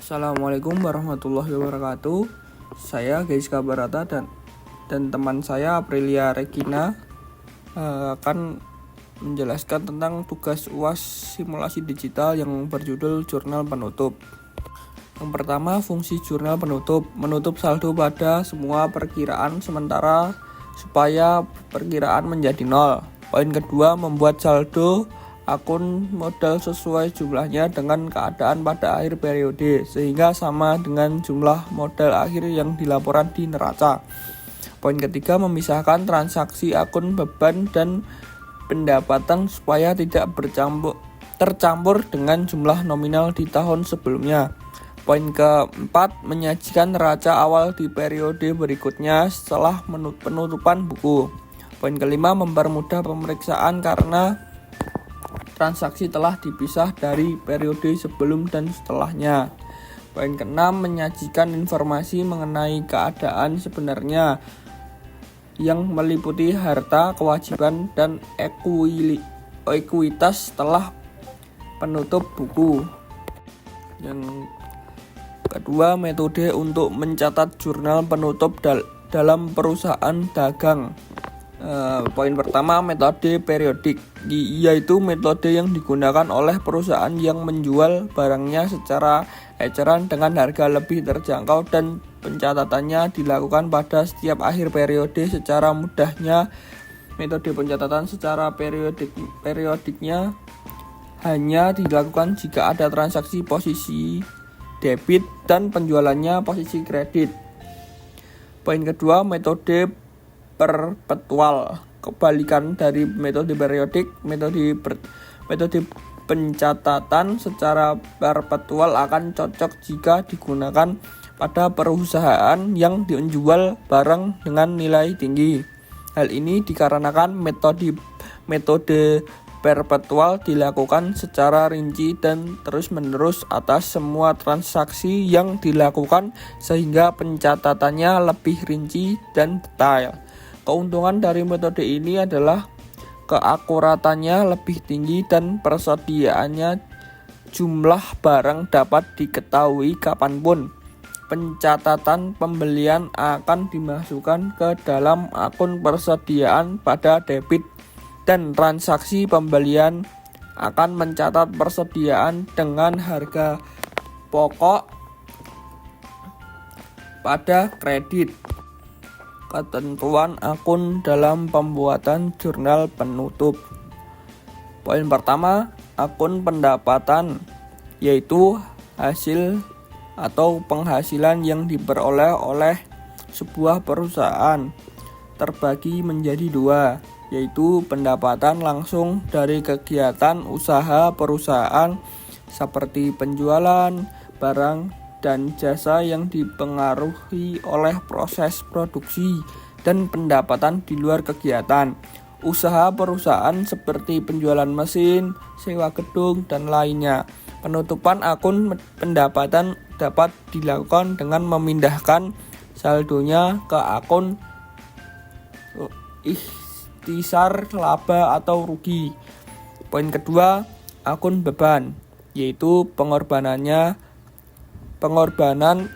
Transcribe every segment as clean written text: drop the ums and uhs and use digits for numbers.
Assalamualaikum warahmatullahi wabarakatuh. Saya Gaiska Barata dan teman saya Aprilia Regina akan menjelaskan tentang tugas UAS simulasi digital yang berjudul jurnal penutup. Yang pertama, fungsi jurnal penutup menutup saldo pada semua perkiraan sementara supaya perkiraan menjadi nol. Poin kedua, membuat saldo akun modal sesuai jumlahnya dengan keadaan pada akhir periode sehingga sama dengan jumlah modal akhir yang dilaporkan di neraca. Poin ketiga, memisahkan transaksi akun beban dan pendapatan supaya tidak tercampur dengan jumlah nominal di tahun sebelumnya. Poin keempat, menyajikan neraca awal di periode berikutnya setelah penutupan buku. Poin kelima, mempermudah pemeriksaan karena transaksi telah dipisah dari periode sebelum dan setelahnya. Poin keenam, menyajikan informasi mengenai keadaan sebenarnya yang meliputi harta, kewajiban, dan ekuitas setelah penutup buku. Yang kedua, metode untuk mencatat jurnal penutup dalam perusahaan dagang. Poin pertama, metode periodik, yaitu metode yang digunakan oleh perusahaan yang menjual barangnya secara eceran dengan harga lebih terjangkau dan pencatatannya dilakukan pada setiap akhir periode. Secara mudahnya, metode pencatatan secara periodiknya hanya dilakukan jika ada transaksi posisi debit dan penjualannya posisi kredit. Poin kedua, metode perpetual, kebalikan dari metode periodik. Metode pencatatan secara perpetual akan cocok jika digunakan pada perusahaan yang menjual barang dengan nilai tinggi. Hal ini dikarenakan metode perpetual dilakukan secara rinci dan terus-menerus atas semua transaksi yang dilakukan sehingga pencatatannya lebih rinci dan detail. Keuntungan dari metode ini adalah keakuratannya lebih tinggi dan persediaannya jumlah barang dapat diketahui kapanpun. Pencatatan pembelian akan dimasukkan ke dalam akun persediaan pada debit dan transaksi pembelian akan mencatat persediaan dengan harga pokok pada kredit. Ketentuan akun dalam pembuatan jurnal penutup. Poin pertama, akun pendapatan, yaitu hasil atau penghasilan yang diperoleh oleh sebuah perusahaan, terbagi menjadi dua, yaitu pendapatan langsung dari kegiatan usaha perusahaan seperti penjualan barang dan jasa yang dipengaruhi oleh proses produksi, dan pendapatan di luar kegiatan usaha perusahaan seperti penjualan mesin, sewa gedung, dan lainnya. Penutupan akun pendapatan dapat dilakukan dengan memindahkan saldonya ke akun ikhtisar laba atau rugi. Poin kedua, akun beban, yaitu pengorbanan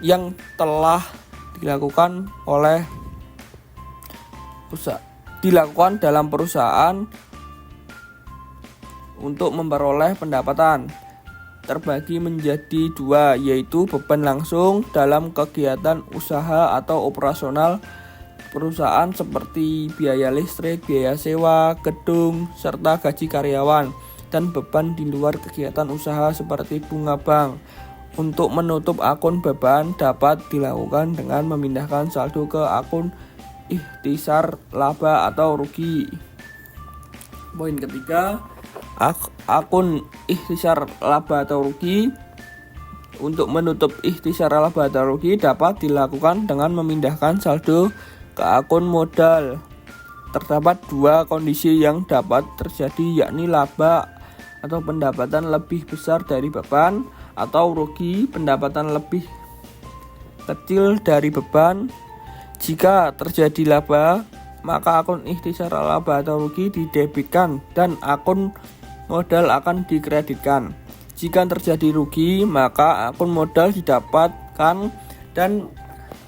yang telah dilakukan dalam perusahaan untuk memperoleh pendapatan, terbagi menjadi dua, yaitu beban langsung dalam kegiatan usaha atau operasional perusahaan seperti biaya listrik, biaya sewa gedung, serta gaji karyawan, dan beban di luar kegiatan usaha seperti bunga bank. Untuk menutup akun beban dapat dilakukan dengan memindahkan saldo ke akun ikhtisar laba atau rugi. Poin ketiga, akun ikhtisar laba atau rugi. Untuk menutup ikhtisar laba atau rugi dapat dilakukan dengan memindahkan saldo ke akun modal. Terdapat dua kondisi yang dapat terjadi, yakni laba atau pendapatan lebih besar dari beban, atau rugi pendapatan lebih kecil dari beban. Jika terjadi laba, maka akun ikhtisar laba atau rugi didebitkan dan akun modal akan dikreditkan. Jika terjadi rugi, maka akun modal didapatkan dan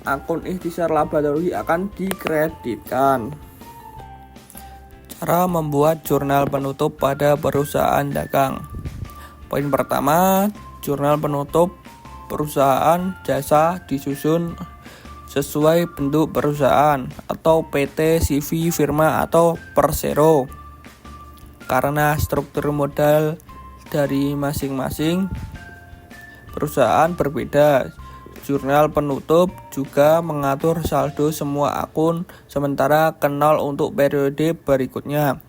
akun ikhtisar laba atau rugi akan dikreditkan. Cara membuat jurnal penutup pada perusahaan dagang. Poin pertama, jurnal penutup perusahaan jasa disusun sesuai bentuk perusahaan atau PT, CV, firma, atau persero. Karena struktur modal dari masing-masing perusahaan berbeda, jurnal penutup juga mengatur saldo semua akun, sementara ke 0 untuk periode berikutnya.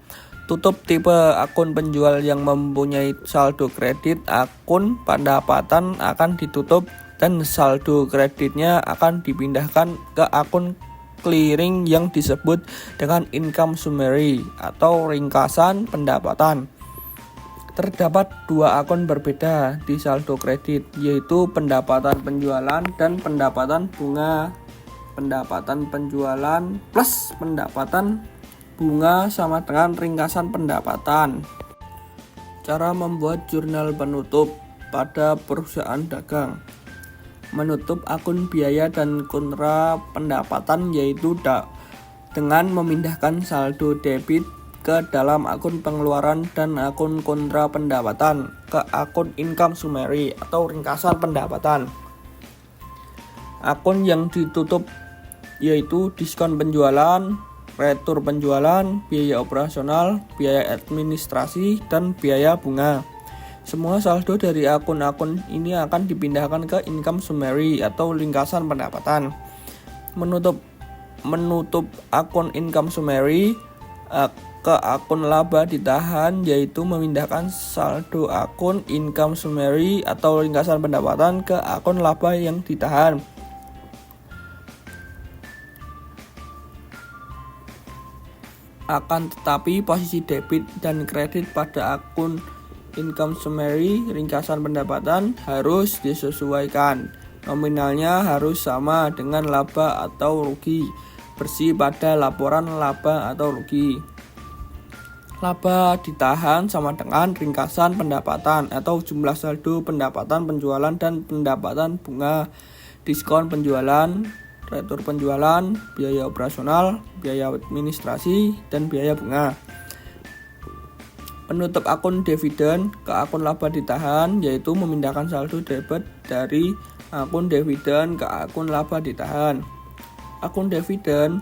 Tutup tipe akun penjual yang mempunyai saldo kredit, akun pendapatan akan ditutup dan saldo kreditnya akan dipindahkan ke akun clearing yang disebut dengan income summary atau ringkasan pendapatan. Terdapat dua akun berbeda di saldo kredit, yaitu pendapatan penjualan dan pendapatan bunga. Pendapatan penjualan plus pendapatan bunga sama dengan ringkasan pendapatan. Cara membuat jurnal penutup pada perusahaan dagang. Menutup akun biaya dan kontra pendapatan, yaitu dengan memindahkan saldo debit ke dalam akun pengeluaran dan akun kontra pendapatan ke akun income summary atau ringkasan pendapatan. Akun yang ditutup yaitu diskon penjualan, retur penjualan, biaya operasional, biaya administrasi, dan biaya bunga. Semua saldo dari akun-akun ini akan dipindahkan ke income summary atau ringkasan pendapatan. Menutup akun income summary ke akun laba ditahan, yaitu memindahkan saldo akun income summary atau ringkasan pendapatan ke akun laba yang ditahan. Akan tetapi posisi debit dan kredit pada akun income summary ringkasan pendapatan harus disesuaikan. Nominalnya harus sama dengan laba atau rugi bersih pada laporan laba atau rugi. Laba ditahan sama dengan ringkasan pendapatan atau jumlah saldo pendapatan penjualan dan pendapatan bunga, diskon penjualan, retur penjualan, biaya operasional, biaya administrasi, dan biaya bunga. Penutup akun dividen ke akun laba ditahan, yaitu memindahkan saldo debit dari akun dividen ke akun laba ditahan. Akun dividen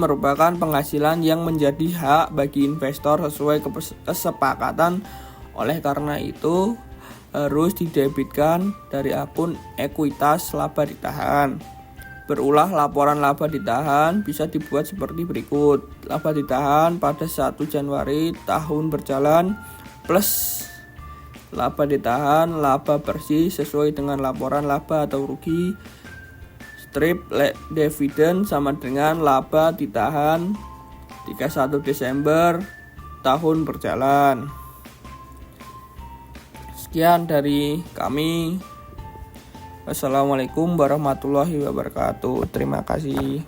merupakan penghasilan yang menjadi hak bagi investor sesuai kesepakatan. Oleh karena itu, harus didebitkan dari akun ekuitas laba ditahan. Berulah laporan laba ditahan bisa dibuat seperti berikut. Laba ditahan pada 1 Januari tahun berjalan plus laba ditahan laba bersih sesuai dengan laporan laba atau rugi. Strip dividen sama dengan laba ditahan 31 Desember tahun berjalan. Sekian dari kami. Wassalamualaikum warahmatullahi wabarakatuh. Terima kasih.